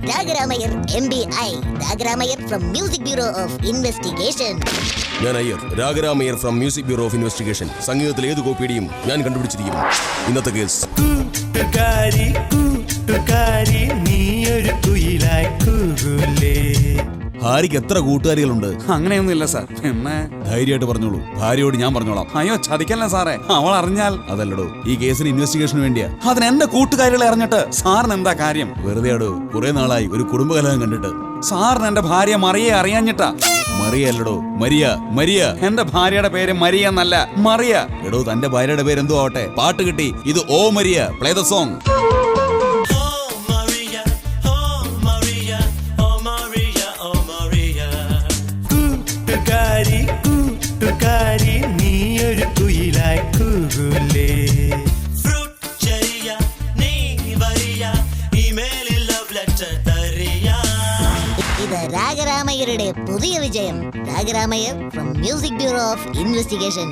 Ragaramayyar MBI, Ragaramayyar from music bureau of investigation. ഞാൻ Iyer, Ragaramayyar from music bureau of investigation. സംഗീതത്തിലെ ഏത് കോപ്പിയുടെയും ഞാൻ കണ്ടുപിടിച്ചിരിക്കും. ഇന്നത്തെ കേസ് ഹാരിക്ക് എത്ര കൂട്ടുകാരികളുണ്ട്? അങ്ങനെയൊന്നുമില്ല സാർ. എന്നെ ധൈര്യമായിട്ട് പറഞ്ഞോളൂ, ഭാര്യയോട് ഞാൻ പറഞ്ഞോളാം. അയ്യോ ചതിക്കല്ലേ സാറേ, അവൾ അറിഞ്ഞാൽ. അതല്ലടോ, ഈ കേസിന് ഇൻവെസ്റ്റിഗേഷന് വേണ്ടിയാ. അതിന് എന്റെ കൂട്ടുകാരികളെ അറിഞ്ഞിട്ട് സാറിന് എന്താ കാര്യം? വെറുതെ ആടോ, കുറെ നാളായി ഒരു കുടുംബകലഹം കണ്ടിട്ട്. സാറിന് എന്റെ ഭാര്യ മറിയെ അറിയാഞ്ഞിട്ടാ. മറിയ അല്ലടോ, മരിയ. മരിയ എന്റെ ഭാര്യയുടെ പേര് മരിയ എന്നല്ല, മറിയ. എടോ, തന്റെ ഭാര്യയുടെ പേര് എന്തോ ആവട്ടെ, പാട്ട് കിട്ടി. ഇത് ഓ മരിയ. Play the song. ഇത് രാഗരാമയ്യരുടെ പുതിയ വിജയം. Ragaramayyar from music bureau of investigation.